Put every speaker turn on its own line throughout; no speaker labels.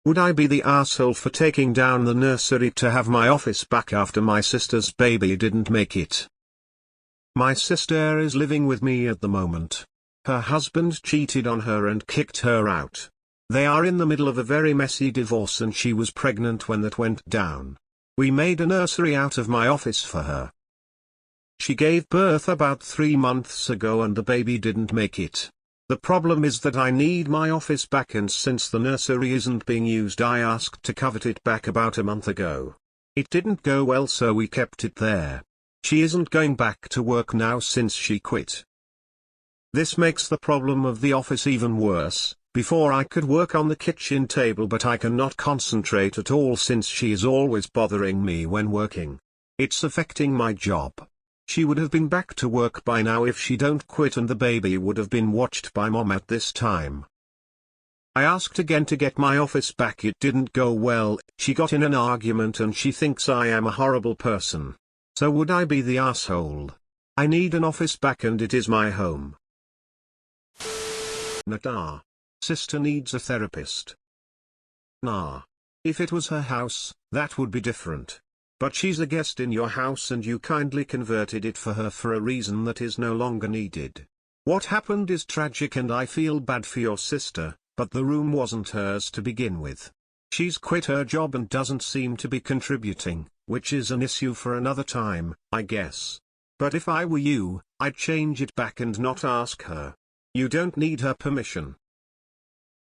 Would I be the asshole for taking down the nursery to have my office back after my sister's baby didn't make it? My sister is living with me at the moment. Her husband cheated on her and kicked her out. They are in the middle of a very messy divorce and she was pregnant when that went down. We made a nursery out of my office for her. She gave birth about 3 months ago and the baby didn't make it. The problem is that I need my office back, and since the nursery isn't being used, I asked to covet it back about a month ago. It didn't go well, so we kept it there. She isn't going back to work now since she quit. This makes the problem of the office even worse. Before I could work on the kitchen table, but I cannot concentrate at all since she is always bothering me when working. It's affecting my job. She would have been back to work by now if she don't quit, and the baby would have been watched by mom at this time. I asked again to get my office back. It didn't go well. She got in an argument and she thinks I am a horrible person. So would I be the asshole? I need an office back and it is my home. Nah. Sister needs a therapist. Nah. If it was her house, that would be different. But she's a guest in your house and you kindly converted it for her for a reason that is no longer needed. What happened is tragic and I feel bad for your sister, but the room wasn't hers to begin with. She's quit her job and doesn't seem to be contributing, which is an issue for another time, I guess. But if I were you, I'd change it back and not ask her. You don't need her permission.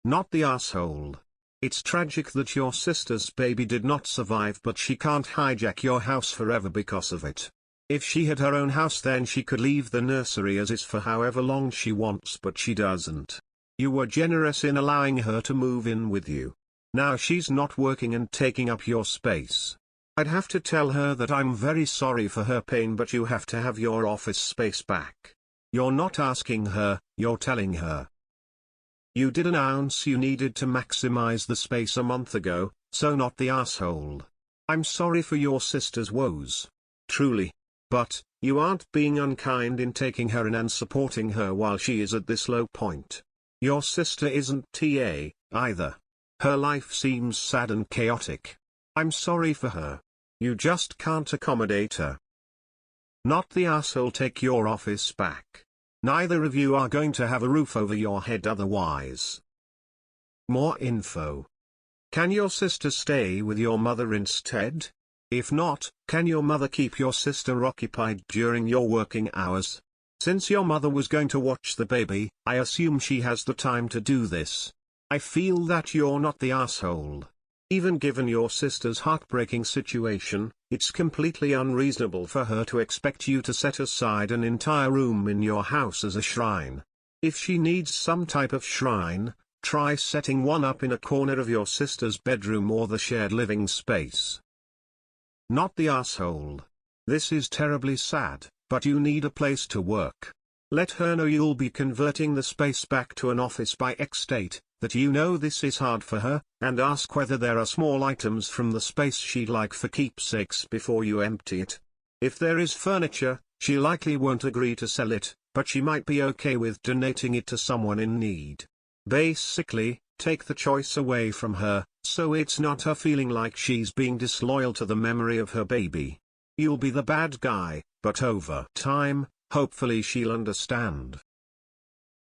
Not the asshole. It's tragic that your sister's baby did not survive, but she can't hijack your house forever because of it. If she had her own house, then she could leave the nursery as is for however long she wants, but she doesn't. You were generous in allowing her to move in with you. Now she's not working and taking up your space. I'd have to tell her that I'm very sorry for her pain, but you have to have your office space back. You're not asking her, you're telling her. You did announce you needed to maximize the space a month ago, so not the asshole. I'm sorry for your sister's woes. Truly. But, you aren't being unkind in taking her in and supporting her while she is at this low point. Your sister isn't TA, either. Her life seems sad and chaotic. I'm sorry for her. You just can't accommodate her. Not the asshole. Take your office back. Neither of you are going to have a roof over your head otherwise. More info. Can your sister stay with your mother instead? If not, can your mother keep your sister occupied during your working hours? Since your mother was going to watch the baby, I assume she has the time to do this. I feel that you're not the asshole. Even given your sister's heartbreaking situation, it's completely unreasonable for her to expect you to set aside an entire room in your house as a shrine. If she needs some type of shrine, try setting one up in a corner of your sister's bedroom or the shared living space. Not the asshole. This is terribly sad, but you need a place to work. Let her know you'll be converting the space back to an office by X date, that you know this is hard for her, and ask whether there are small items from the space she'd like for keepsakes before you empty it. If there is furniture, she likely won't agree to sell it, but she might be okay with donating it to someone in need. Basically, take the choice away from her, so it's not her feeling like she's being disloyal to the memory of her baby. You'll be the bad guy, but over time, hopefully she'll understand.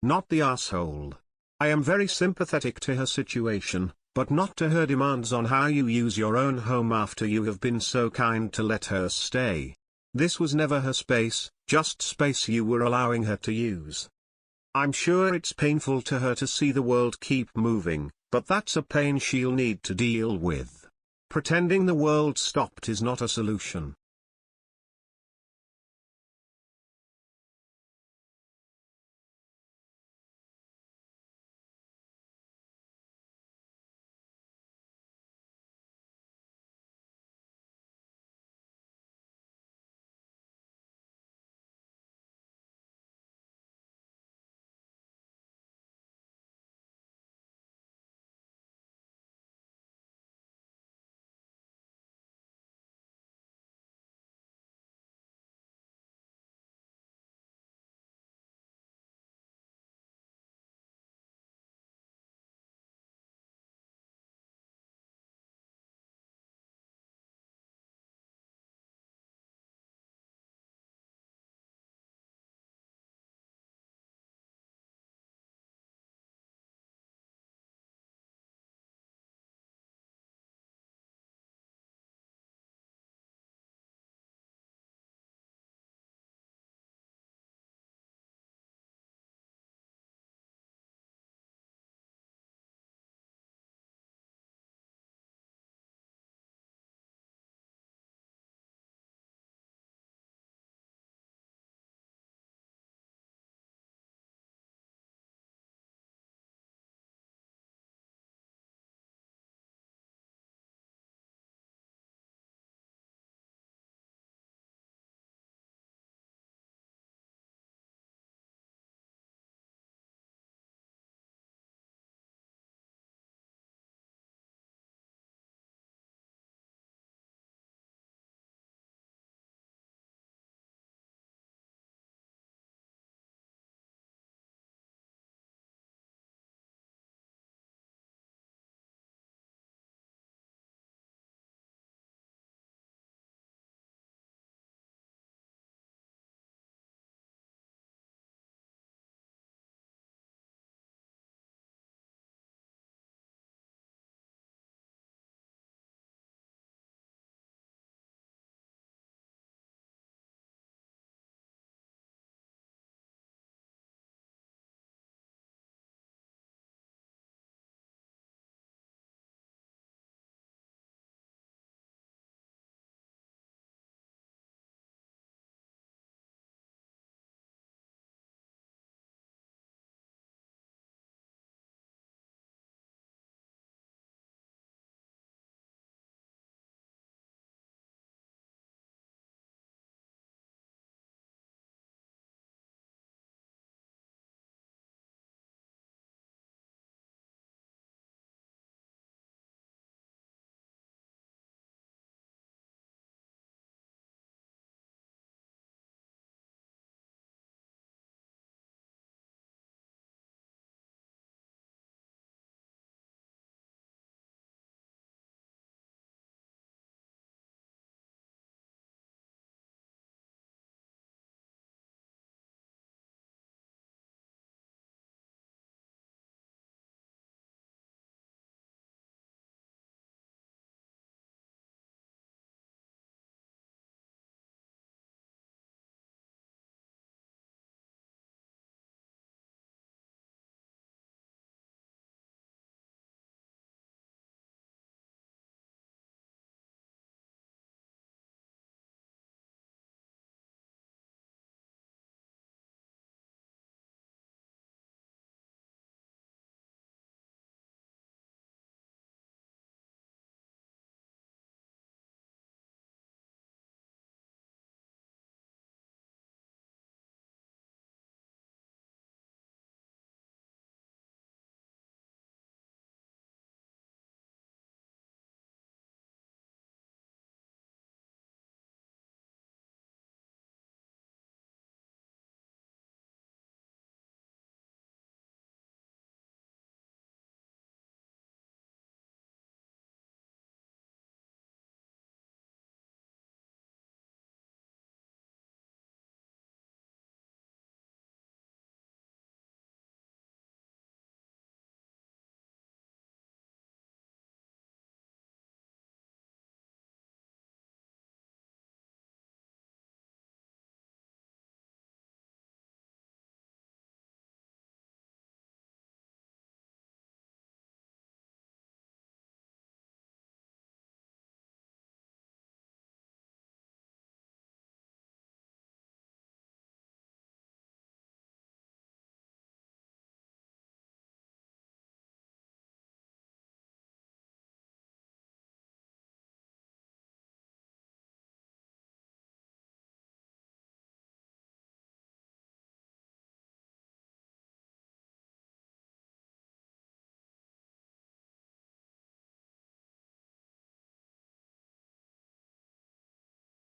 Not the asshole. I am very sympathetic to her situation, but not to her demands on how you use your own home after you have been so kind to let her stay. This was never her space, just space you were allowing her to use. I'm sure it's painful to her to see the world keep moving, but that's a pain she'll need to deal with. Pretending the world stopped is not a solution.